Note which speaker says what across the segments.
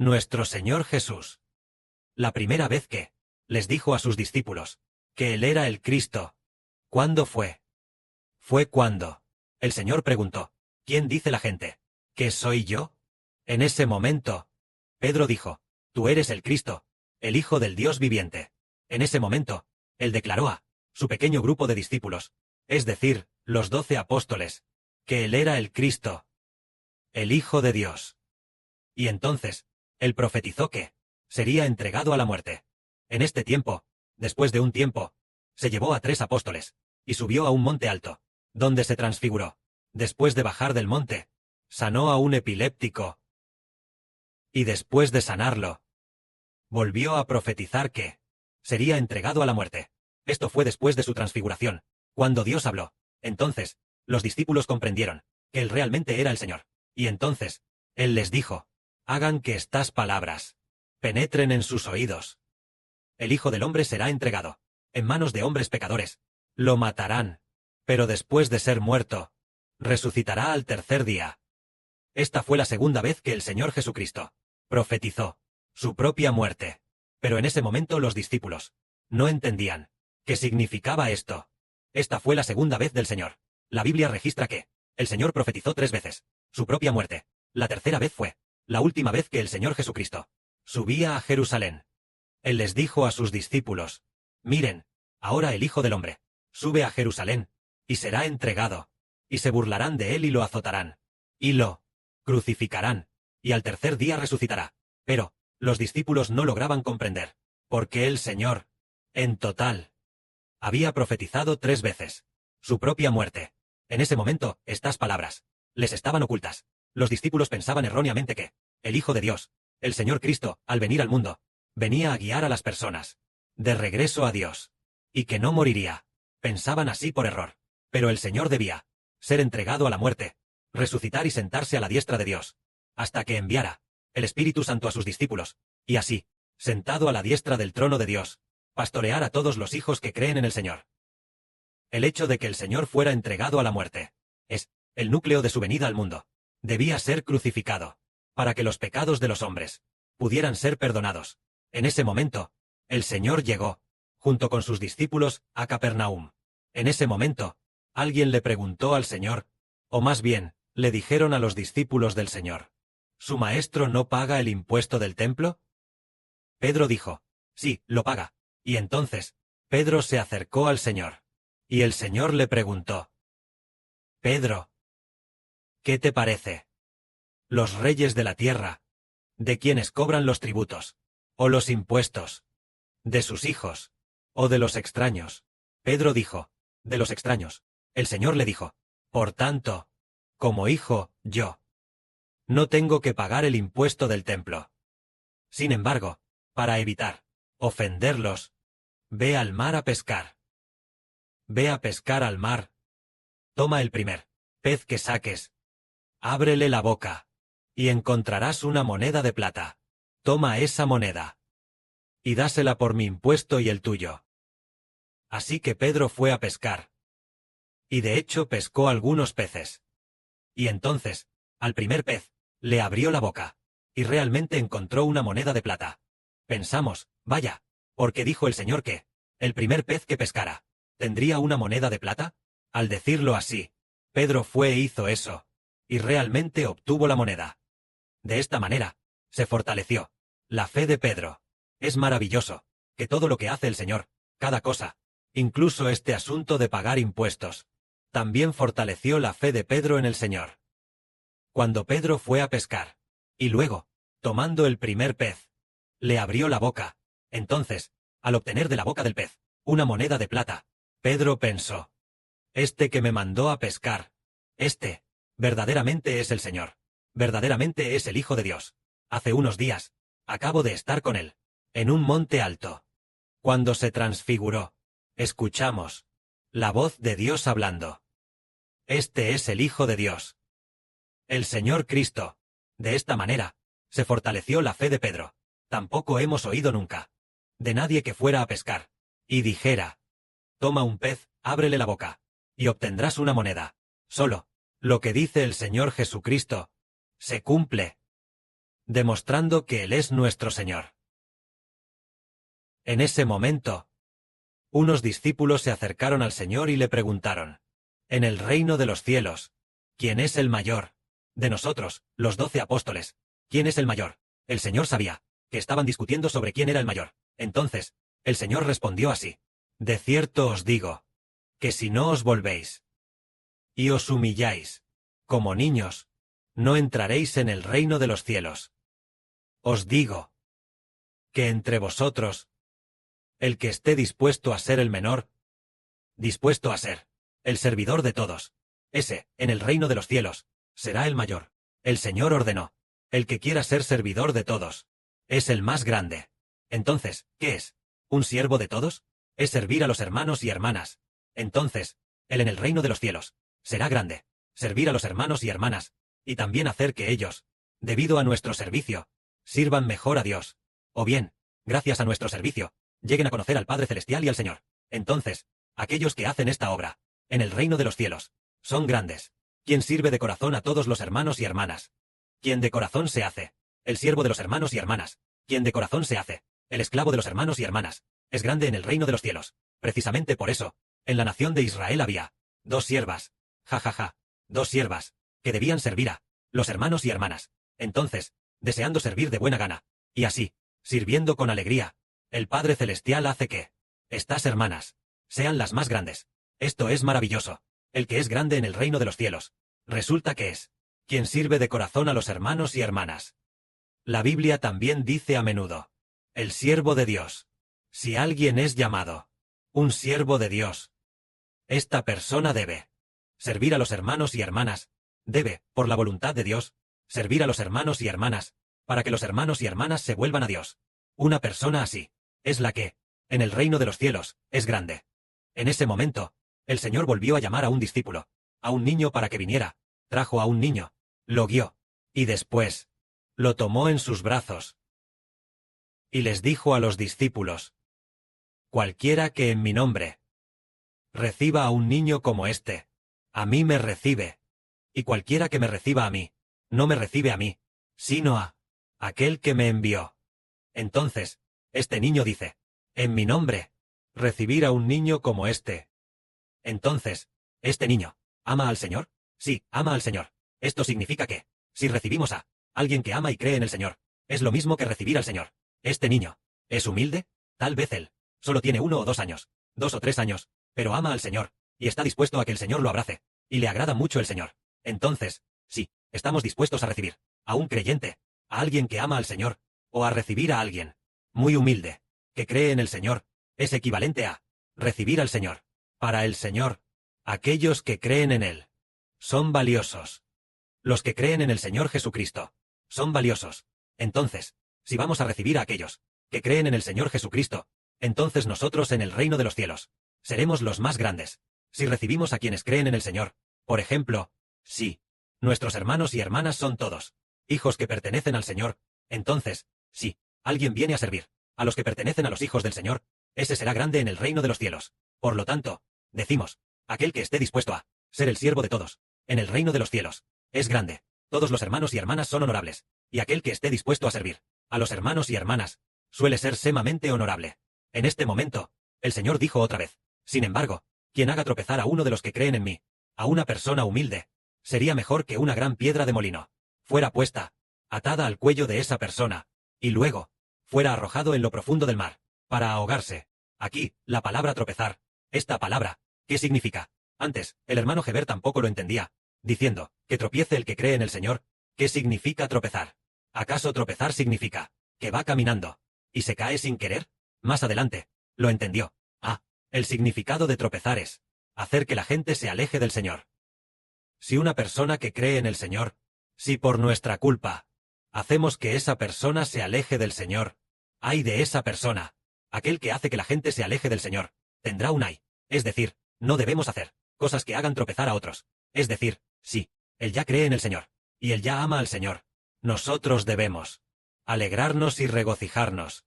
Speaker 1: Nuestro Señor Jesús. La primera vez que les dijo a sus discípulos que Él era el Cristo. ¿Cuándo fue? Fue cuando el Señor preguntó, ¿quién dice la gente que soy yo? En ese momento, Pedro dijo, tú eres el Cristo, el Hijo del Dios viviente. En ese momento, Él declaró a su pequeño grupo de discípulos, es decir, los 12 apóstoles, que Él era el Cristo, el Hijo de Dios. Y entonces, Él profetizó que sería entregado a la muerte. En este tiempo, después de un tiempo, se llevó a 3 apóstoles, y subió a un monte alto, donde se transfiguró. Después de bajar del monte, sanó a un epiléptico. Y después de sanarlo, volvió a profetizar que sería entregado a la muerte. Esto fue después de su transfiguración, cuando Dios habló. Entonces, los discípulos comprendieron que Él realmente era el Señor. Y entonces, Él les dijo, hagan que estas palabras penetren en sus oídos. El Hijo del Hombre será entregado en manos de hombres pecadores. Lo matarán, pero después de ser muerto, resucitará al tercer día. Esta fue la segunda vez que el Señor Jesucristo profetizó su propia muerte. Pero en ese momento los discípulos no entendían qué significaba esto. Esta fue la segunda vez del Señor. La Biblia registra que el Señor profetizó 3 veces su propia muerte. La tercera vez fue la última vez que el Señor Jesucristo subía a Jerusalén. Él les dijo a sus discípulos, miren, ahora el Hijo del Hombre sube a Jerusalén, y será entregado, y se burlarán de él y lo azotarán, y lo crucificarán, y al tercer día resucitará. Pero los discípulos no lograban comprender, porque el Señor, en total, había profetizado 3 veces su propia muerte. En ese momento, estas palabras les estaban ocultas. Los discípulos pensaban erróneamente que el Hijo de Dios, el Señor Cristo, al venir al mundo, venía a guiar a las personas de regreso a Dios, y que no moriría. Pensaban así por error. Pero el Señor debía ser entregado a la muerte, resucitar y sentarse a la diestra de Dios, hasta que enviara el Espíritu Santo a sus discípulos, y así, sentado a la diestra del trono de Dios, pastorear a todos los hijos que creen en el Señor. El hecho de que el Señor fuera entregado a la muerte es el núcleo de su venida al mundo. Debía ser crucificado, para que los pecados de los hombres pudieran ser perdonados. En ese momento, el Señor llegó, junto con sus discípulos, a Capernaum. En ese momento, alguien le preguntó al Señor, o más bien, le dijeron a los discípulos del Señor, ¿su maestro no paga el impuesto del templo? Pedro dijo, sí, lo paga. Y entonces, Pedro se acercó al Señor. Y el Señor le preguntó, Pedro, ¿qué te parece? ¿Los reyes de la tierra, de quienes cobran los tributos, o los impuestos, de sus hijos, o de los extraños? Pedro dijo, de los extraños. El Señor le dijo, por tanto, como hijo, yo no tengo que pagar el impuesto del templo. Sin embargo, para evitar ofenderlos, ve al mar a pescar. Ve a pescar al mar. Toma el primer pez que saques. Ábrele la boca, y encontrarás una moneda de plata. Toma esa moneda, y dásela por mi impuesto y el tuyo. Así que Pedro fue a pescar. Y de hecho pescó algunos peces. Y entonces, al primer pez, le abrió la boca, y realmente encontró una moneda de plata. Pensamos, vaya, porque dijo el Señor que el primer pez que pescara ¿tendría una moneda de plata? Al decirlo así, Pedro fue e hizo eso, y realmente obtuvo la moneda. De esta manera, se fortaleció la fe de Pedro. Es maravilloso que todo lo que hace el Señor, cada cosa, incluso este asunto de pagar impuestos, también fortaleció la fe de Pedro en el Señor. Cuando Pedro fue a pescar, y luego, tomando el primer pez, le abrió la boca, entonces, al obtener de la boca del pez una moneda de plata, Pedro pensó, este que me mandó a pescar, este, verdaderamente es el Señor, verdaderamente es el Hijo de Dios. Hace unos días, acabo de estar con él, en un monte alto. Cuando se transfiguró, escuchamos la voz de Dios hablando. Este es el Hijo de Dios, el Señor Cristo. De esta manera, se fortaleció la fe de Pedro. Tampoco hemos oído nunca de nadie que fuera a pescar y dijera, toma un pez, ábrele la boca, y obtendrás una moneda. Solo lo que dice el Señor Jesucristo se cumple. demostrando que Él es nuestro Señor. En ese momento, unos discípulos se acercaron al Señor y le preguntaron, en el reino de los cielos, ¿quién es el mayor? De nosotros, los 12 apóstoles, ¿quién es el mayor? El Señor sabía que estaban discutiendo sobre quién era el mayor. Entonces, el Señor respondió así, de cierto os digo, que si no os volvéis y os humilláis, como niños, no entraréis en el reino de los cielos. Os digo, que entre vosotros, el que esté dispuesto a ser el menor, dispuesto a ser el servidor de todos, ese, en el reino de los cielos, será el mayor. El Señor ordenó, el que quiera ser servidor de todos, es el más grande. Entonces, ¿qué es? ¿Un siervo de todos? Es servir a los hermanos y hermanas. Entonces, él en el reino de los cielos, será grande, servir a los hermanos y hermanas, y también hacer que ellos, debido a nuestro servicio, sirvan mejor a Dios. O bien, gracias a nuestro servicio, lleguen a conocer al Padre Celestial y al Señor. Entonces, aquellos que hacen esta obra, en el reino de los cielos, son grandes. Quien sirve de corazón a todos los hermanos y hermanas. Quien de corazón se hace, el siervo de los hermanos y hermanas. Quien de corazón se hace, el esclavo de los hermanos y hermanas, es grande en el reino de los cielos. Precisamente por eso, en la nación de Israel había 2 siervas, ja, 2 siervas, que debían servir a los hermanos y hermanas. Entonces, deseando servir de buena gana, y así, sirviendo con alegría, el Padre Celestial hace que estas hermanas sean las más grandes. Esto es maravilloso. El que es grande en el reino de los cielos, resulta que es quien sirve de corazón a los hermanos y hermanas. La Biblia también dice a menudo, el siervo de Dios. Si alguien es llamado un siervo de Dios, esta persona debe servir a los hermanos y hermanas, debe, por la voluntad de Dios, servir a los hermanos y hermanas, para que los hermanos y hermanas se vuelvan a Dios. Una persona así es la que, en el reino de los cielos, es grande. En ese momento, el Señor volvió a llamar a un discípulo, a un niño para que viniera, trajo a un niño, lo guió, y después, lo tomó en sus brazos. Y les dijo a los discípulos, cualquiera que en mi nombre reciba a un niño como este, a mí me recibe, y cualquiera que me reciba a mí, no me recibe a mí, sino a aquel que me envió. Entonces, este niño dice, en mi nombre, recibir a un niño como este. Entonces, ¿este niño ama al Señor? Sí, ama al Señor. Esto significa que, si recibimos a alguien que ama y cree en el Señor, es lo mismo que recibir al Señor. ¿Este niño es humilde? Tal vez él solo tiene 1 o 2 años, 2 o 3 años, pero ama al Señor, y está dispuesto a que el Señor lo abrace, y le agrada mucho el Señor. Entonces, sí, estamos dispuestos a recibir a un creyente, a alguien que ama al Señor, o a recibir a alguien muy humilde, que cree en el Señor, es equivalente a recibir al Señor. Para el Señor, aquellos que creen en Él son valiosos. Los que creen en el Señor Jesucristo son valiosos. Entonces, si vamos a recibir a aquellos que creen en el Señor Jesucristo, entonces nosotros en el reino de los cielos seremos los más grandes. Si recibimos a quienes creen en el Señor, por ejemplo, sí, nuestros hermanos y hermanas son todos hijos que pertenecen al Señor, entonces, sí, alguien viene a servir a los que pertenecen a los hijos del Señor, ese será grande en el reino de los cielos. Por lo tanto, decimos, aquel que esté dispuesto a ser el siervo de todos, en el reino de los cielos, es grande. Todos los hermanos y hermanas son honorables, y aquel que esté dispuesto a servir a los hermanos y hermanas, suele ser sumamente honorable. En este momento, el Señor dijo otra vez, sin embargo, quien haga tropezar a uno de los que creen en mí, a una persona humilde, sería mejor que una gran piedra de molino fuera puesta, atada al cuello de esa persona, y luego, fuera arrojado en lo profundo del mar, para ahogarse. Aquí, la palabra tropezar, esta palabra, ¿qué significa? Antes, el hermano Heber tampoco lo entendía, diciendo, que tropiece el que cree en el Señor. ¿Qué significa tropezar? ¿Acaso tropezar significa que va caminando y se cae sin querer? Más adelante, lo entendió. Ah, el significado de tropezar es hacer que la gente se aleje del Señor. Si una persona que cree en el Señor, si por nuestra culpa hacemos que esa persona se aleje del Señor, ay de esa persona. Aquel que hace que la gente se aleje del Señor tendrá un ay. Es decir, no debemos hacer cosas que hagan tropezar a otros. Es decir, sí, él ya cree en el Señor, y él ya ama al Señor. Nosotros debemos alegrarnos y regocijarnos.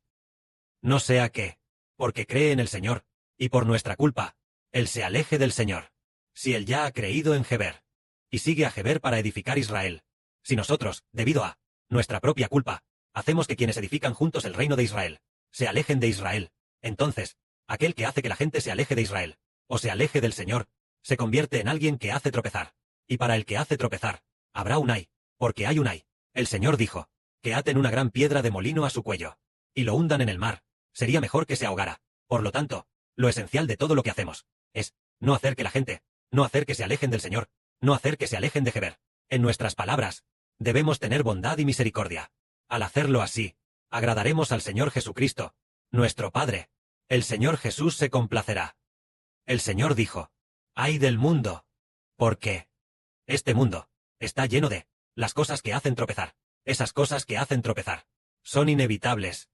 Speaker 1: No sea que, porque cree en el Señor, y por nuestra culpa, él se aleje del Señor. Si él ya ha creído en Heber, y sigue a Heber para edificar Israel, si nosotros, debido a nuestra propia culpa, hacemos que quienes edifican juntos el reino de Israel se alejen de Israel. Entonces, aquel que hace que la gente se aleje de Israel, o se aleje del Señor, se convierte en alguien que hace tropezar. Y para el que hace tropezar, habrá un ay, porque hay un ay. El Señor dijo, que aten una gran piedra de molino a su cuello, y lo hundan en el mar. Sería mejor que se ahogara. Por lo tanto, lo esencial de todo lo que hacemos es no hacer que la gente, no hacer que se alejen del Señor, no hacer que se alejen de Heber. En nuestras palabras, debemos tener bondad y misericordia. Al hacerlo así, agradaremos al Señor Jesucristo, nuestro Padre. El Señor Jesús se complacerá. El Señor dijo, ¡ay del mundo! Porque este mundo está lleno de las cosas que hacen tropezar. Esas cosas que hacen tropezar son inevitables.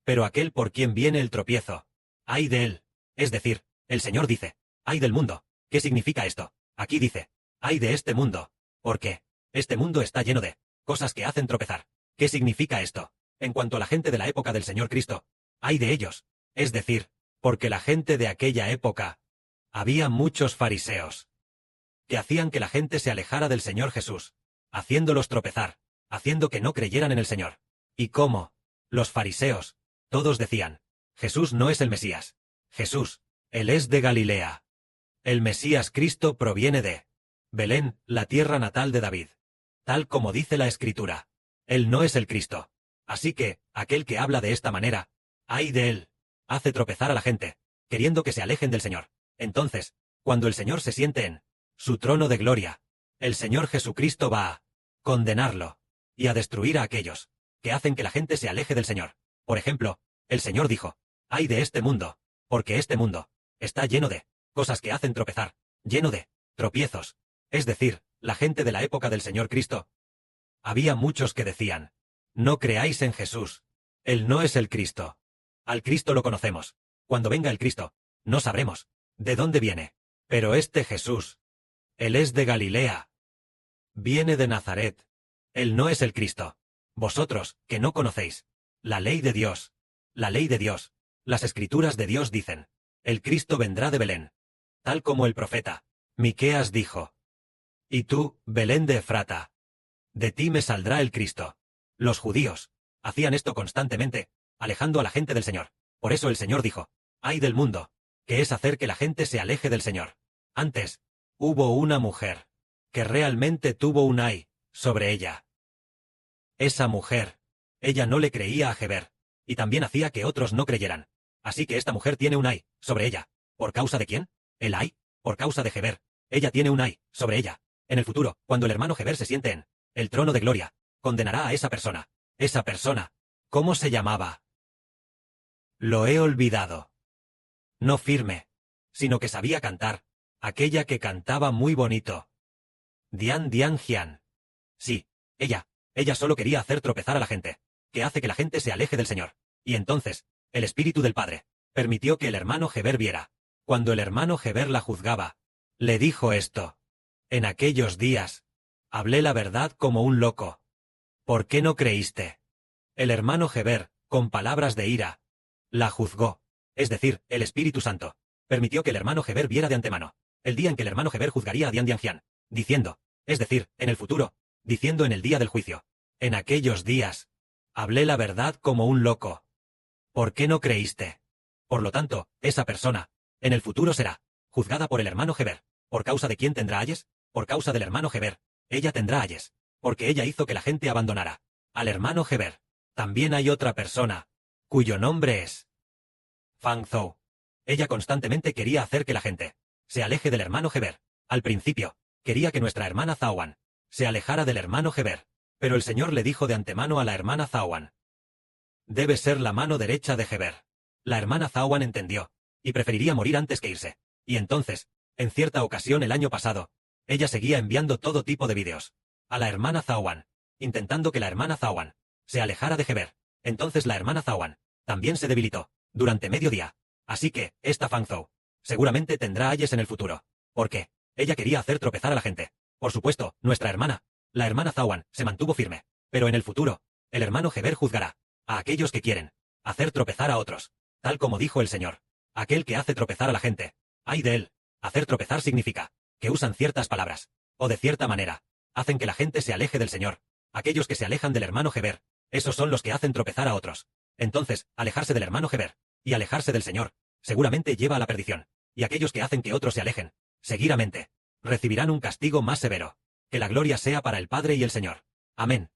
Speaker 1: Pero aquel por quien viene el tropiezo, ¡ay de él! Es decir, el Señor dice, ¡ay del mundo! ¿Qué significa esto? Aquí dice, ¡ay de este mundo! Porque este mundo está lleno de cosas que hacen tropezar. ¿Qué significa esto? En cuanto a la gente de la época del Señor Cristo, ¡ay de ellos! Es decir, porque la gente de aquella época, había muchos fariseos que hacían que la gente se alejara del Señor Jesús, haciéndolos tropezar, haciendo que no creyeran en el Señor. ¿Y cómo? Los fariseos, todos decían, Jesús no es el Mesías. Jesús, él es de Galilea. El Mesías Cristo proviene de Belén, la tierra natal de David. Tal como dice la Escritura, él no es el Cristo. Así que, aquel que habla de esta manera, ¡ay de él! Hace tropezar a la gente, queriendo que se alejen del Señor. Entonces, cuando el Señor se siente en su trono de gloria, el Señor Jesucristo va a condenarlo y a destruir a aquellos que hacen que la gente se aleje del Señor. Por ejemplo, el Señor dijo, ¡ay de este mundo! Porque este mundo está lleno de cosas que hacen tropezar, lleno de tropiezos. Es decir, la gente de la época del Señor Cristo. Había muchos que decían, no creáis en Jesús. Él no es el Cristo. Al Cristo lo conocemos. Cuando venga el Cristo, no sabremos de dónde viene. Pero este Jesús, él es de Galilea. Viene de Nazaret. Él no es el Cristo. Vosotros, que no conocéis la ley de Dios, las escrituras de Dios dicen, el Cristo vendrá de Belén, tal como el profeta Miqueas dijo. Y tú, Belén de Efrata, de ti me saldrá el Cristo. Los judíos hacían esto constantemente, alejando a la gente del Señor. Por eso el Señor dijo, ¡ay del mundo! Que es hacer que la gente se aleje del Señor. Antes, hubo una mujer que realmente tuvo un ay sobre ella. Esa mujer, ella no le creía a Heber, y también hacía que otros no creyeran. Así que esta mujer tiene un ay sobre ella. ¿Por causa de quién? El ay, por causa de Heber. Ella tiene un ay sobre ella. En el futuro, cuando el hermano Heber se siente en el trono de gloria, condenará a esa persona. Esa persona, ¿cómo se llamaba? Lo he olvidado. No firme, sino que sabía cantar, aquella que cantaba muy bonito. Dian Dian Jian. Sí, ella solo quería hacer tropezar a la gente, que hace que la gente se aleje del Señor. Y entonces, el Espíritu del Padre permitió que el hermano Heber viera. Cuando el hermano Heber la juzgaba, le dijo esto. En aquellos días, hablé la verdad como un loco. ¿Por qué no creíste? El hermano Heber, con palabras de ira, la juzgó. Es decir, el Espíritu Santo permitió que el hermano Heber viera de antemano el día en que el hermano Heber juzgaría a Dian Dian Jian, diciendo, es decir, en el futuro, diciendo en el día del juicio, en aquellos días, hablé la verdad como un loco. ¿Por qué no creíste? Por lo tanto, esa persona, en el futuro será juzgada por el hermano Heber. ¿Por causa de quién tendrá ayes? Por causa del hermano Heber. Ella tendrá ayes, porque ella hizo que la gente abandonara al hermano Heber. También hay otra persona, cuyo nombre es Fang Zhou. Ella constantemente quería hacer que la gente se aleje del hermano Heber. Al principio, quería que nuestra hermana Zawan se alejara del hermano Heber, pero el Señor le dijo de antemano a la hermana Zawan, debe ser la mano derecha de Heber. La hermana Zawan entendió, y preferiría morir antes que irse. Y entonces, en cierta ocasión el año pasado, ella seguía enviando todo tipo de vídeos a la hermana Zawan, intentando que la hermana Zawan se alejara de Heber. Entonces la hermana Zawan también se debilitó durante medio día. Así que, esta Fang Zhou seguramente tendrá ayes en el futuro. ¿Por qué? Ella quería hacer tropezar a la gente. Por supuesto, nuestra hermana, la hermana Zawan, se mantuvo firme. Pero en el futuro, el hermano Heber juzgará a aquellos que quieren hacer tropezar a otros, tal como dijo el Señor. Aquel que hace tropezar a la gente, ay de él. Hacer tropezar significa que usan ciertas palabras, o de cierta manera, hacen que la gente se aleje del Señor. aquellos que se alejan del hermano Heber, esos son los que hacen tropezar a otros. Entonces, alejarse del hermano Heber, y alejarse del Señor, seguramente lleva a la perdición. Y aquellos que hacen que otros se alejen, seguidamente, recibirán un castigo más severo. Que la gloria sea para el Padre y el Señor. Amén.